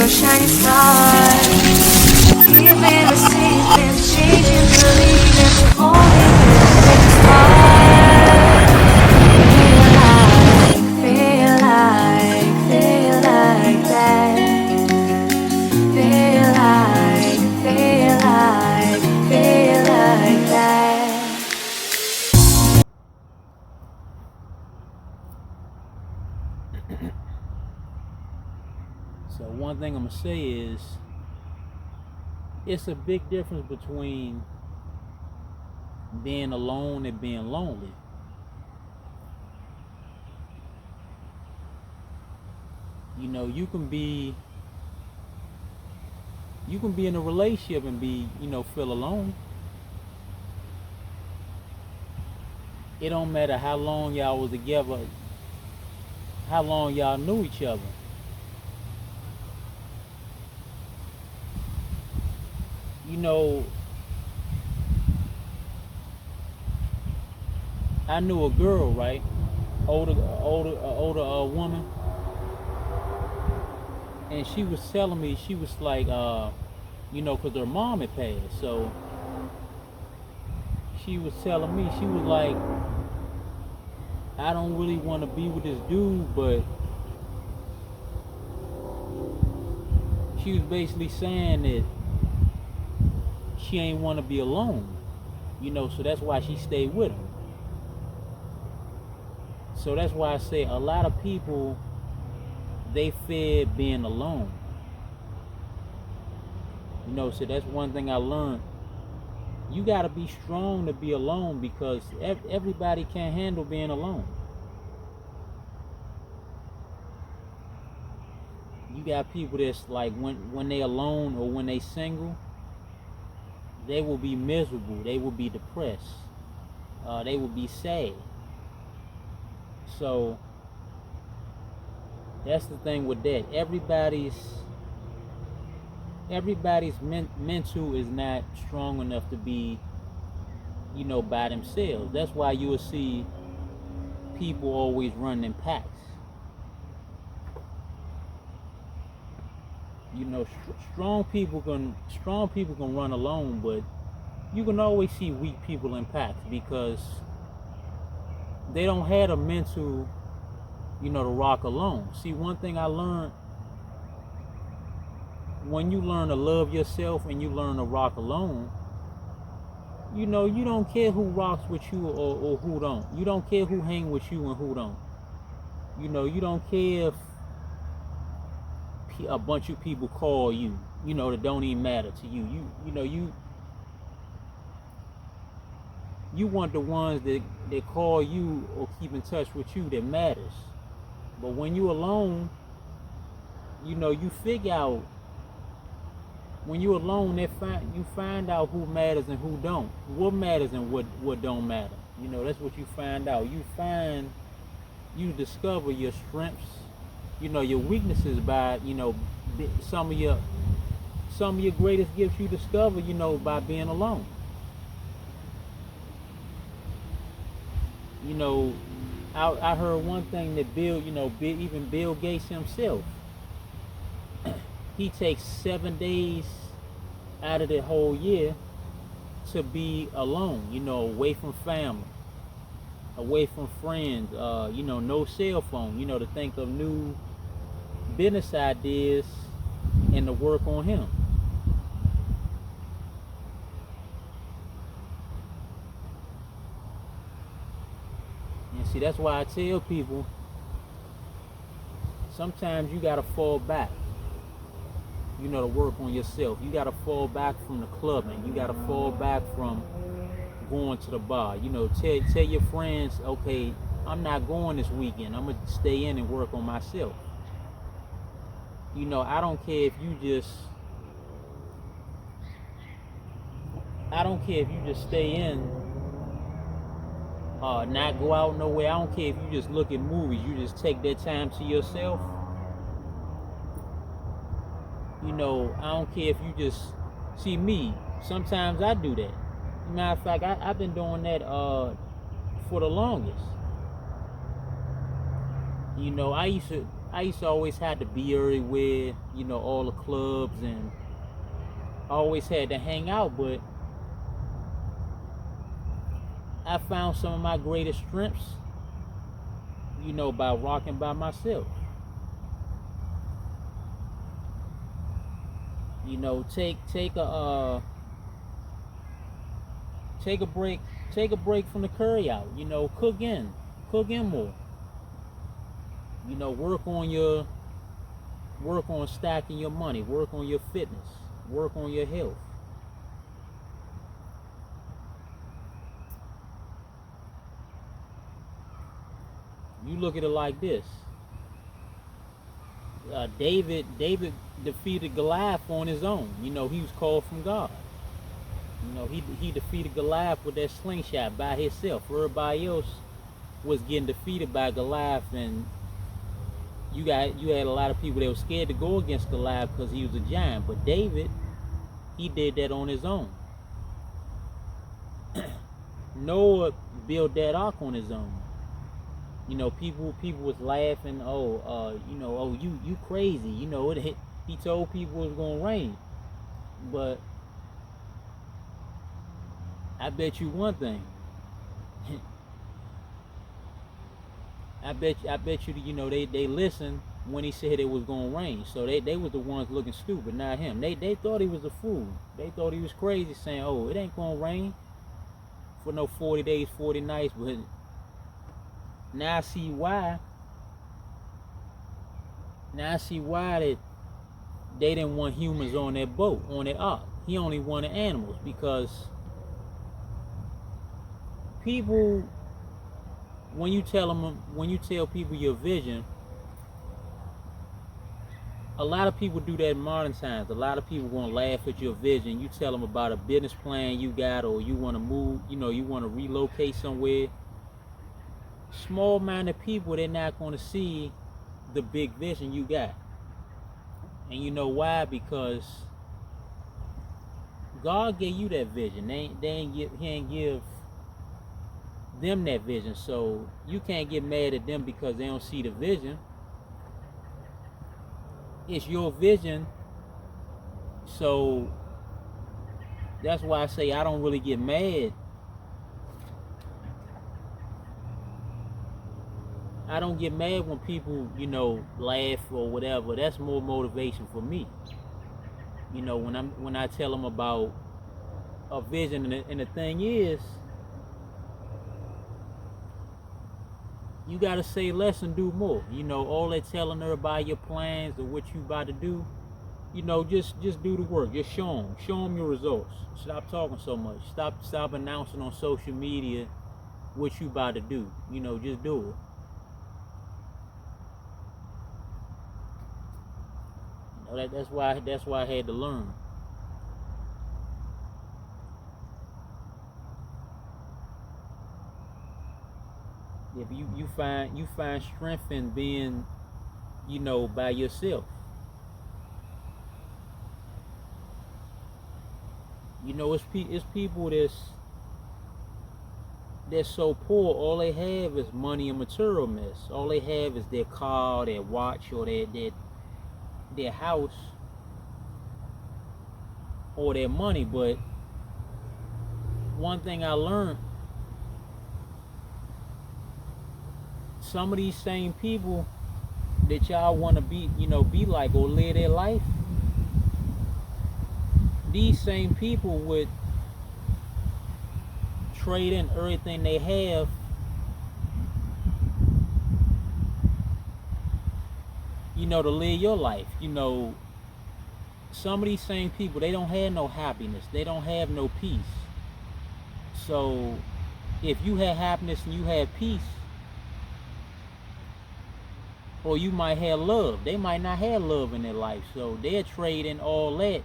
a shining star. Giving, receiving, changing, believing, only you make us part. Feel like that. Feel like that. So one thing I'm gonna say is it's a big difference between being alone and being lonely. You know, you can be in a relationship and be, feel alone. It don't matter how long y'all was together, how long y'all knew each other. You know, I knew a girl, right? Older woman, and she was telling me, she was like, because her mom had passed, so she was telling me, she was like, I don't really want to be with this dude, but she was basically saying that she ain't want to be alone, so that's why she stayed with him. So that's why I say a lot of people, they fear being alone. So that's one thing I learned. You gotta be strong to be alone, because everybody can't handle being alone. You got people that's like, when they alone or when they single, they will be miserable, they will be depressed, they will be sad. So that's the thing with that. Everybody's mental is not strong enough to be, by themselves. That's why you will see people always running in packs. Strong people can run alone, but you can always see weak people in packs, because they don't have a mental, to rock alone. See, one thing I learned, when you learn to love yourself and you learn to rock alone, you don't care who rocks with you or who don't. You don't care who hang with you and who don't. You don't care if a bunch of people call you, that don't even matter to you. You want the ones that call you or keep in touch with you that matters. But when you alone, you figure out, when you're alone, you find out who matters and who don't. What matters and what don't matter. That's what you find out. You discover your strengths, your weaknesses by, some of your greatest gifts you discover, by being alone. I heard one thing that even Bill Gates himself, he takes 7 days out of the whole year to be alone, away from family, away from friends, no cell phone, to think of new business ideas and to work on him. And see, that's why I tell people, sometimes you gotta fall back, to work on yourself. You gotta fall back from the clubbing. You gotta fall back from going to the bar. Tell your friends, okay, I'm not going this weekend. I'm gonna stay in and work on myself. I don't care if you just stay in, not go out nowhere. I don't care if you just look at movies. You just take that time to yourself. I don't care if you just see me. Sometimes I do that. Matter of fact, I've been doing that for the longest. I used to always have to be everywhere, you know, all the clubs, and I always had to hang out, but I found some of my greatest strengths, you know, by rocking by myself. You know, take a break, from the curry out. You know, cook in more. You know, work on stacking your money, work on your fitness, work on your health. You look at it like this. David defeated Goliath on his own. You know, he was called from God. You know, he defeated Goliath with that slingshot by himself. Everybody else was getting defeated by Goliath, and you had a lot of people that were scared to go against Goliath because he was a giant. But David, he did that on his own. Noah built that ark on his own. You know, people was laughing. You know, you crazy. You know, he told people it was gonna rain, but I bet you one thing. I bet you, you know, they listened when he said it was gonna rain. So they was the ones looking stupid, not him. They thought he was a fool. They thought he was crazy, saying, "Oh, it ain't gonna rain for no 40 days, 40 nights." But now I see why. Now I see why that they didn't want humans on that boat, on that ark. He only wanted animals, because people, when you tell people your vision, a lot of people do that in modern times. A lot of people want to laugh at your vision. You tell them about a business plan you got, or you want to move, you know, you want to relocate somewhere. Small-minded people, they're not going to see the big vision you got. And you know why? Because God gave you that vision. He ain't give them that vision. So you can't get mad at them because they don't see the vision. It's your vision. So that's why I say I don't really get mad. I don't get mad when people, you know, laugh or whatever. That's more motivation for me. You know, when I tell them about a vision, and the thing is, you gotta say less and do more. You know, all that telling her about your plans or what you about to do, you know, just do the work. Just show them your results. Stop talking so much. Stop announcing on social media what you about to do. You know, just do it. You know, that's why I had to learn. If you find strength in being, you know, by yourself. You know, it's people that's so poor, all they have is money and material mess. All they have is their car, their watch, or their house, or their money. But one thing I learned, some of these same people that y'all want to be, you know, be like or live their life, these same people would trade in everything they have you know, to live your life. You know, some of these same people, they don't have no happiness. They don't have no peace. So if you have happiness and you have peace, or you might have love, they might not have love in their life. So they're trading all that,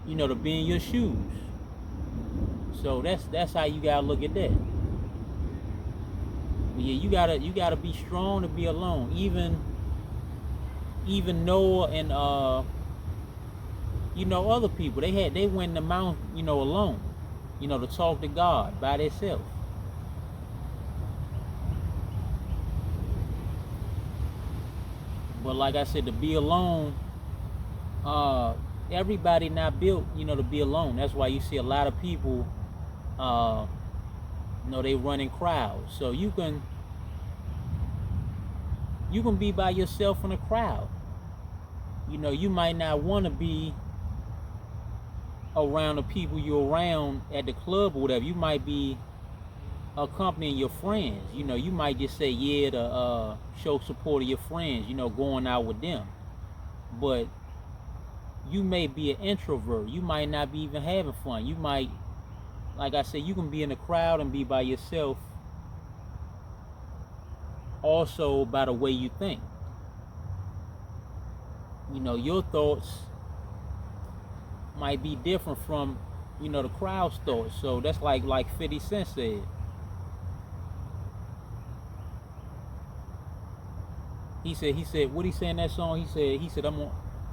you know, to be in your shoes. So that's how you gotta look at that. But yeah, you gotta be strong to be alone. Even Noah and you know, other people, they went in the mountain, you know, alone, you know, to talk to God by themselves. But like I said, to be alone, everybody not built, to be alone. That's why you see a lot of people, uh, they run in crowds. So you can be by yourself in a crowd. You might not want to be around the people you're around at the club or whatever. You might be accompanying your friends. You might just say yeah to show support of your friends, going out with them. But you may be an introvert. You might not be even having fun. You might, like I said, you can be in a crowd and be by yourself also by the way you think. Your thoughts might be different from, the crowd's thoughts. So that's like 50 Cent said. He said, what he said in that song? He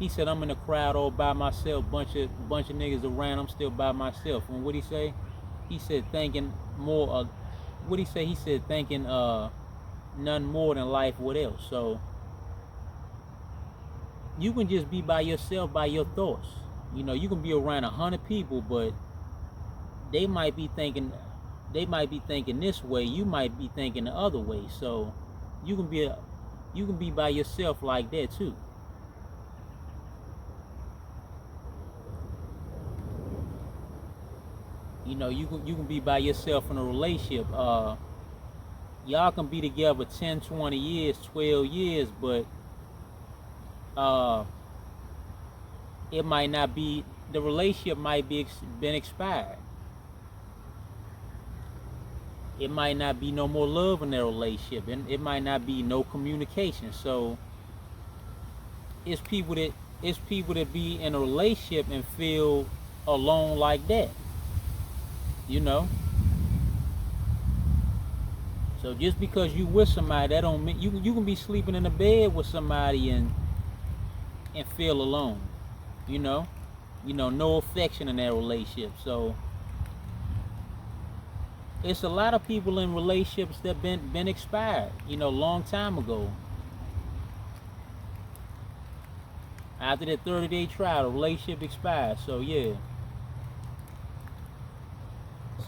said, I'm in a crowd all by myself, bunch of niggas around, I'm still by myself. And what he say? He said thinking more. What he say? He said thinking none more than life. What else? So you can just be by yourself, by your thoughts. You can be around 100 people, but they might be thinking this way. You might be thinking the other way. So you can be by yourself like that too. You can be by yourself in a relationship. Y'all can be together 10, 20 years, 12 years, but it might not be, the relationship might be been expired. It might not be no more love in their relationship, and it might not be no communication. So it's people that be in a relationship and feel alone like that. So just because you with somebody, that don't mean you can be sleeping in a bed with somebody and feel alone. No affection in that relationship. So it's a lot of people in relationships that been expired, long time ago. After that 30-day trial, the relationship expired. So yeah.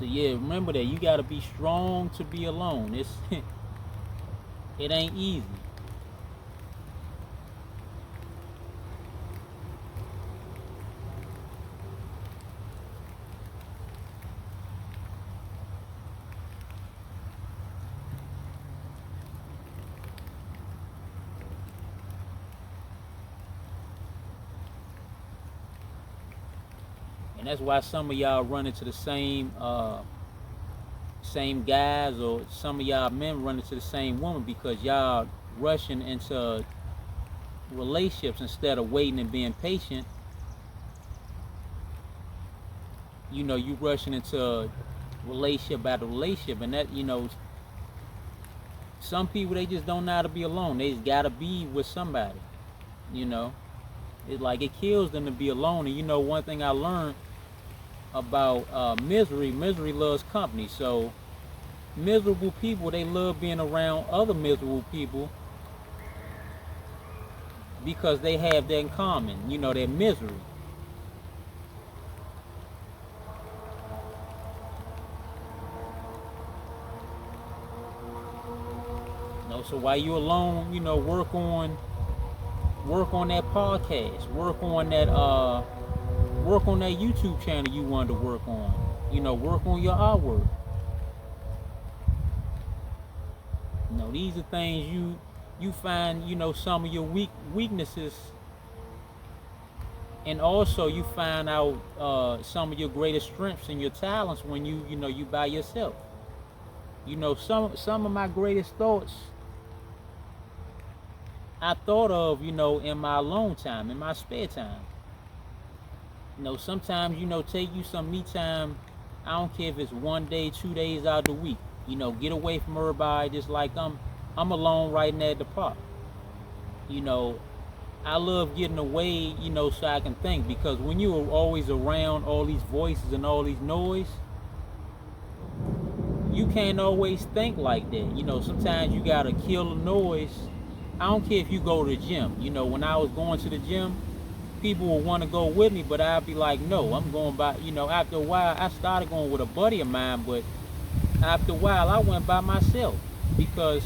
Remember that you gotta be strong to be alone. It ain't easy. And that's why some of y'all run into the same guys, or some of y'all men run into the same woman, because y'all rushing into relationships instead of waiting and being patient. You rushing into relationship after relationship, and that, some people, they just don't know how to be alone. They just gotta be with somebody. It's like it kills them to be alone. And one thing I learned about misery loves company. So miserable people, they love being around other miserable people because they have that in common, their misery. So while you're alone, work on that podcast, work on that YouTube channel you wanted to work on. Work on your artwork. These are things you find, some of your weaknesses, and also you find out some of your greatest strengths and your talents when you by yourself. Some of my greatest thoughts I thought of, in my alone time, in my spare time. Sometimes, take you some me time. I don't care if it's 1 day, 2 days out of the week. Get away from everybody, just like I'm alone right now at the park. I love getting away, so I can think, because when you are always around all these voices and all these noise, you can't always think like that. Sometimes you gotta kill the noise I don't care if you go to the gym. You know, when I was going to the gym, people would want to go with me, but I'd be like, no, I'm going by, you know, after a while, I started going with a buddy of mine, but after a while, I went by myself because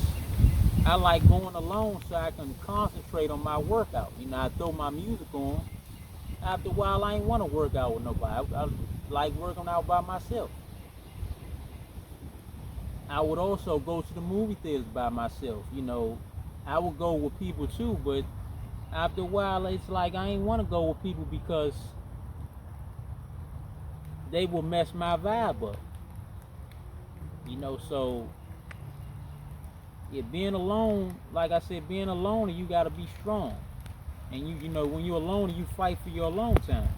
I like going alone so I can concentrate on my workout. You know, I throw my music on. After a while, I ain't want to work out with nobody. I like working out by myself. I would also go to the movie theaters by myself. You know, I would go with people too, but after a while, it's like I ain't want to go with people because they will mess my vibe up. You know, so yeah, being alone, like I said, being alone, you got to be strong. And you know, when you're alone, you fight for your alone time.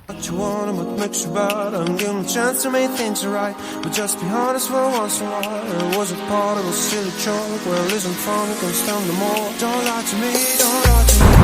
What you want and what makes you bad, and give them a chance to make things right. But just be honest for once in a while. It was a part of a silly joke. Well, isn't fun, it comes down to more. Don't lie to me, don't lie to me.